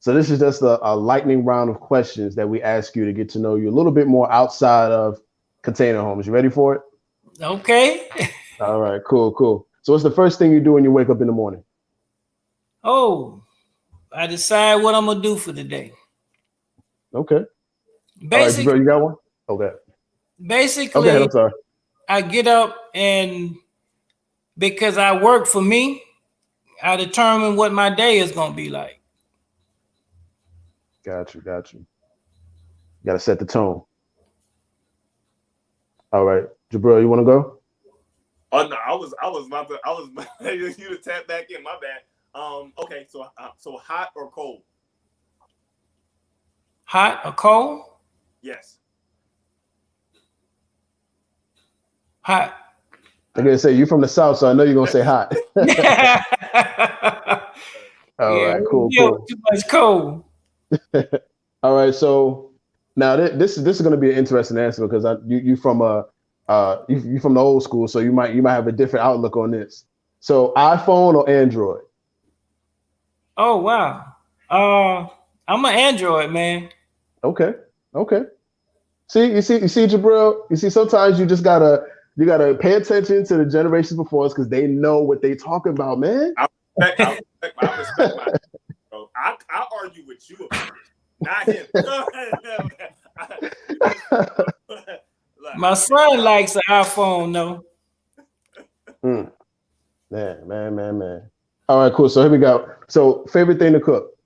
So this is just a lightning round of questions that we ask you to get to know you a little bit more outside of container homes. You ready for it? Okay. All right, cool. So what's the first thing you do when you wake up in the morning? Oh, I decide what I'm going to do for the day. Okay. Basically, all right, you got one? Okay. Basically, okay, I'm sorry. I get up, and because I work for me, I determine what my day is gonna be like. Got you. Got to set the tone. All right, Jabril, you want to go? Oh no, I was you to tap back in. My bad. Okay, so hot or cold? Hot or cold? Yes. Hot. I'm gonna say you from the South, so I know you're gonna say hot. All right, cool. Too much cold. All right, so now this is going to be an interesting answer because you from you from the old school, so you might have a different outlook on this. So iPhone or Android? Oh wow. I'm an Android man. Okay. See, Jabril. You see, sometimes you gotta pay attention to the generations before us because they know what they talk about, man. I respect my bro. I argue with you about it, not him. My son likes an iPhone though. Man. All right, cool. So here we go. So favorite thing to cook?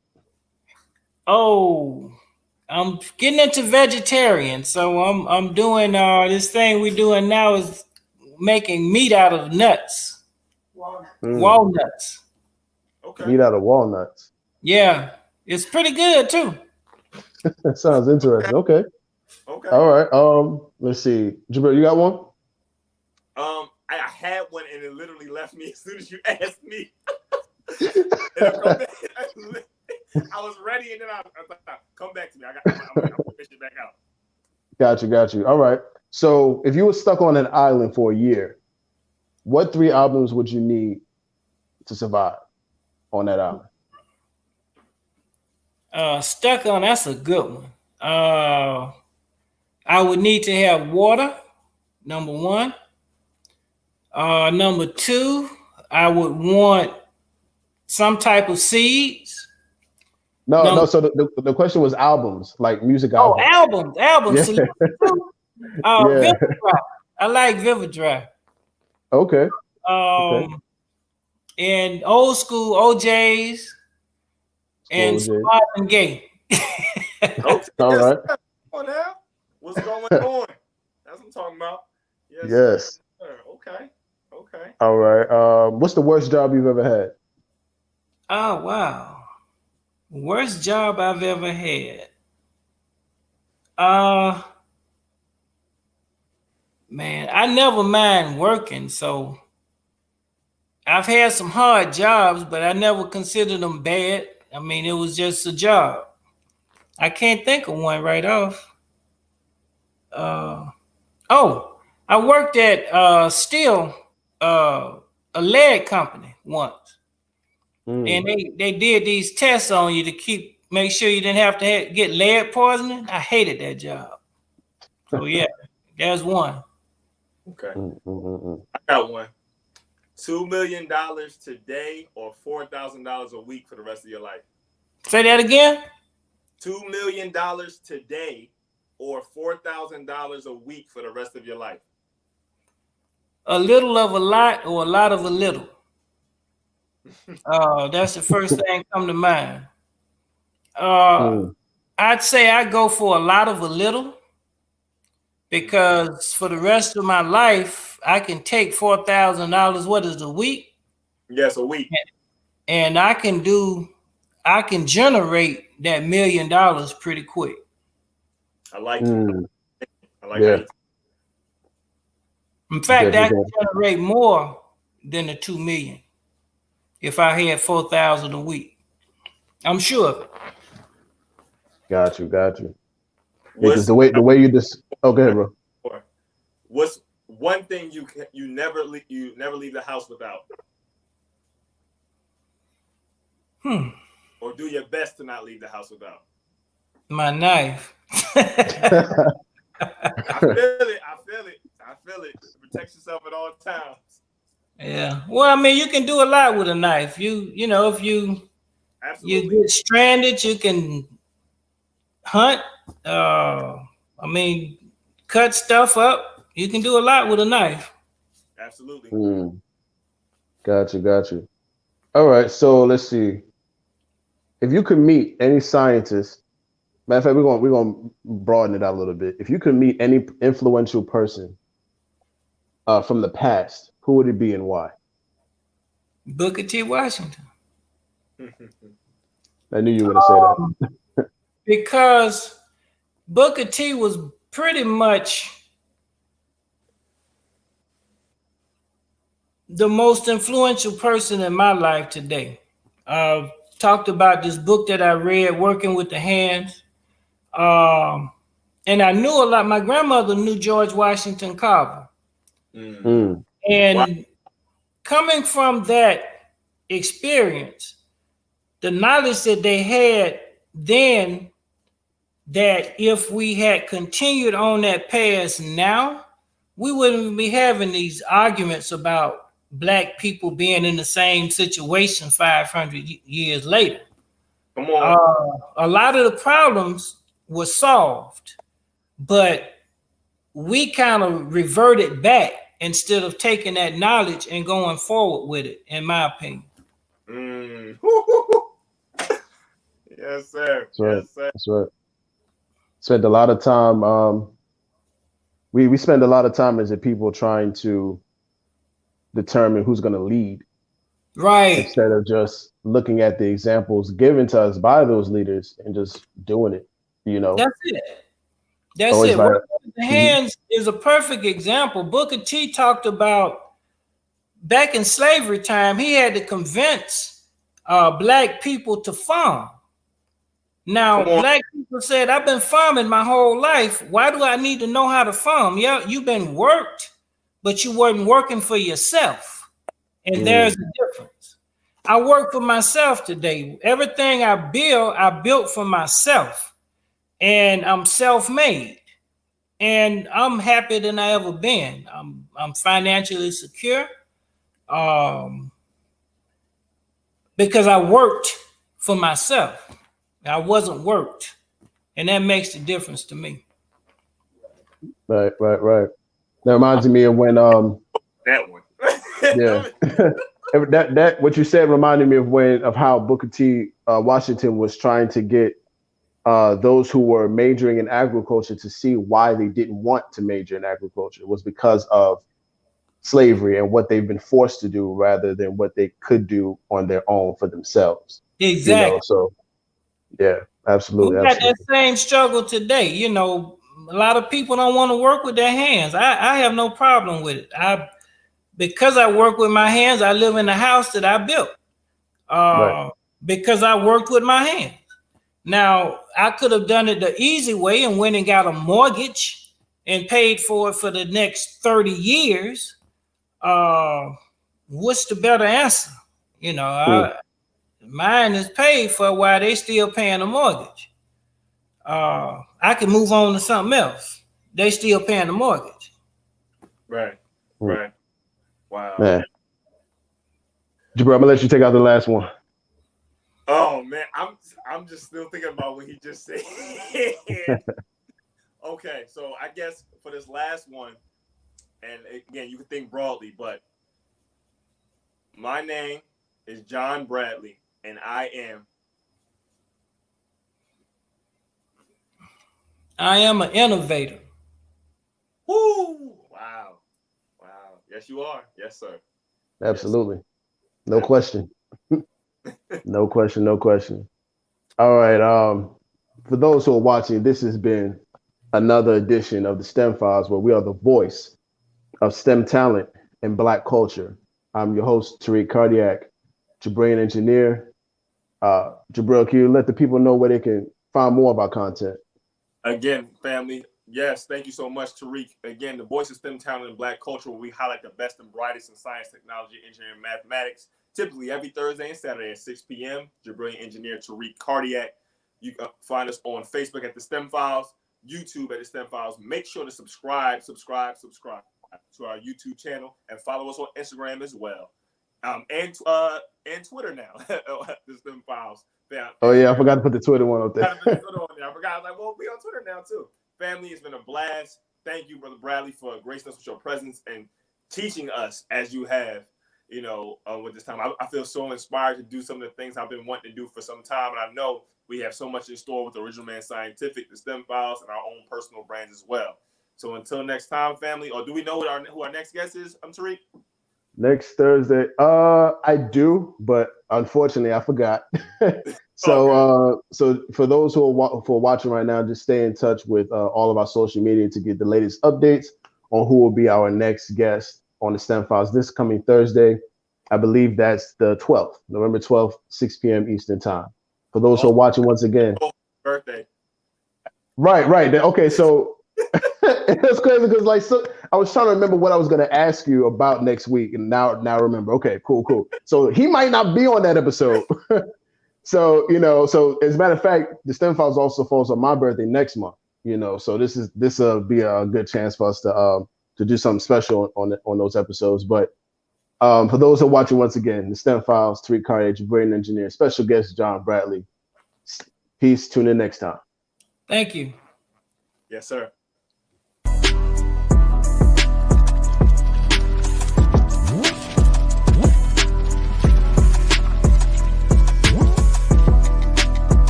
Oh, I'm getting into vegetarian, so I'm doing this thing we're doing now is making meat out of nuts. Walnuts. Okay. Meat out of walnuts. Yeah, it's pretty good too. That sounds interesting. Okay. All right. Let's see. Jabril, you got one? I had one and it literally left me as soon as you asked me. I was ready and then I thought, come back to me. I'm gonna fish it back out. Got you. All right. So if you were stuck on an island for a year, what 3 albums would you need to survive on that island? Stuck on, that's a good one. I would need to have water, number 1. Number 2, I would want some type of seeds. No. So the question was albums, like music albums. Oh, albums. Yeah. Yeah. Vividrive. I like Vividrive. Okay. And old school OJs and Marvin Gaye. Okay. All right. Come on now. What's going on? That's what I'm talking about. Yes. Okay. All right. What's the worst job you've ever had? Oh wow. Worst job I've ever had. Man, I never mind working, so I've had some hard jobs, but I never considered them bad. I mean, it was just a job. I can't think of one right off. I worked at steel, a lead company once. And they did these tests on you to make sure you didn't have to get lead poisoning. I hated that job. So yeah, there's one. Okay. I got one. $2 million today or $4,000 a week for the rest of your life. Say that again. $2 million today or $4,000 a week for the rest of your life. A little of a lot or a lot of a little. That's the first thing come to mind. I'd say I go for a lot of a little because for the rest of my life, I can take $4,000. What is a week? Yes, a week. And I can generate that $1 million pretty quick. I like it. I like it. In fact, I can generate more than the 2 million if I had 4,000 a week. I'm sure of it. Got you. Because the way you just go ahead, bro. What's one thing you never leave the house without? Or do your best to not leave the house without? My knife. I feel it. Protect yourself at all times. Yeah. Well, I mean, you can do a lot with a knife. You know, if you get stranded, you can hunt. I mean, cut stuff up. You can do a lot with a knife. Absolutely. Got you. All right, so let's see. If you could meet any scientist, matter of fact, we're gonna broaden it out a little bit. If you could meet any influential person from the past, who would it be and why? Booker T. Washington. I knew you were gonna say that. Because Booker T was pretty much the most influential person in my life today. Talked about this book that I read, Working with the Hands. And I knew a lot. My grandmother knew George Washington Carver. Mm. And Wow. coming from that experience, the knowledge that they had then, that if we had continued on that path now, we wouldn't be having these arguments about Black people being in the same situation 500 years later. Come on. A lot of the problems were solved, but we kind of reverted back instead of taking that knowledge and going forward with it, in my opinion. Yes, sir. That's right. Yes, sir. That's right. Spent a lot of time. We spend a lot of time as a people trying to determine who's going to lead, Right. instead of just looking at the examples given to us by those leaders and just doing it. You know, That's it. That's always it. like, Working with the hands is a perfect example. Booker T talked about back in slavery time, he had to convince Black people to farm. Now, Come on. Black people said, I've been farming my whole life. Why do I need to know how to farm? Yeah, you've been worked, but you weren't working for yourself. And there's a difference. I work for myself today. Everything I built for myself. And I'm self-made. And I'm happier than I ever been. I'm financially secure. Because I worked for myself. I wasn't worked. And that makes the difference to me. right. That reminds me of when That one. yeah. that what you said reminded me of how Booker T. Washington was trying to get those who were majoring in agriculture to see why they didn't want to major in agriculture. It was because of slavery and what they've been forced to do rather than what they could do on their own for themselves. Exactly. You know, so yeah, absolutely. We got that same struggle today. You know, a lot of people don't want to work with their hands. I have no problem with it. Because I work with my hands, I live in the house that I built. Right. Because I worked with my hands. Now, I could have done it the easy way and went and got a mortgage and paid for it for the next 30 years. What's the better answer? You know, mine is paid for while they still paying the mortgage. I can move on to something else. They still paying the mortgage. Right. Right. Wow. Man. Jabril, I'm gonna let you take out the last one. Oh man, I'm just still thinking about what he just said. Okay, so I guess for this last one, and again, you can think broadly, but my name is John Bradley, and I Hmm. am an innovator. Woo! Wow. Yes, you are. Yes, sir. Absolutely. Yes. No question. No question. All right. For those who are watching, this has been another edition of the STEM Files, where we are the voice of STEM talent and Black culture. I'm your host, Tariq Cardiac, Jabril engineer. Jabril, can you let the people know where they can find more of our content? Again, family, yes, thank you so much, Tariq. Again, the voice of STEM talent and Black culture, where we highlight the best and brightest in science, technology, engineering, and mathematics. Typically every Thursday and Saturday at 6 p.m. Jabril engineer Tariq Cardiac. You can find us on Facebook at the STEM Files, YouTube at the STEM Files. Make sure to subscribe to our YouTube channel, and follow us on Instagram as well, and Twitter now. The STEM Files. Oh yeah, I forgot to put the Twitter one up there. I forgot. I was like, well, we on Twitter now too. Family, it's been a blast. Thank you, Brother Bradley, for gracing us with your presence and teaching us as you have. with this time. I feel so inspired to do some of the things I've been wanting to do for some time. And I know we have so much in store with Original Man Scientific, the STEM Files, and our own personal brands as well. So until next time, family, or do we know who our next guest is, Tariq? Next Thursday. I do, but unfortunately I forgot. So for those who are watching right now, just stay in touch with all of our social media to get the latest updates on who will be our next guest on the STEM Files this coming Thursday. I believe that's the 12th, November 12th, 6 p.m. Eastern time. For those who are watching once again. Birthday. Right. Okay, so it's crazy because I was trying to remember what I was going to ask you about next week, and now remember. Okay, cool. So he might not be on that episode. So as a matter of fact, the STEM Files also falls on my birthday next month. So this will be a good chance for us to do something special on those episodes. But for those who are watching once again, the STEM Files, Tariq Cartage, brain engineer, special guest John Bradley. Peace. Tune in next time. Thank you. Yes, sir.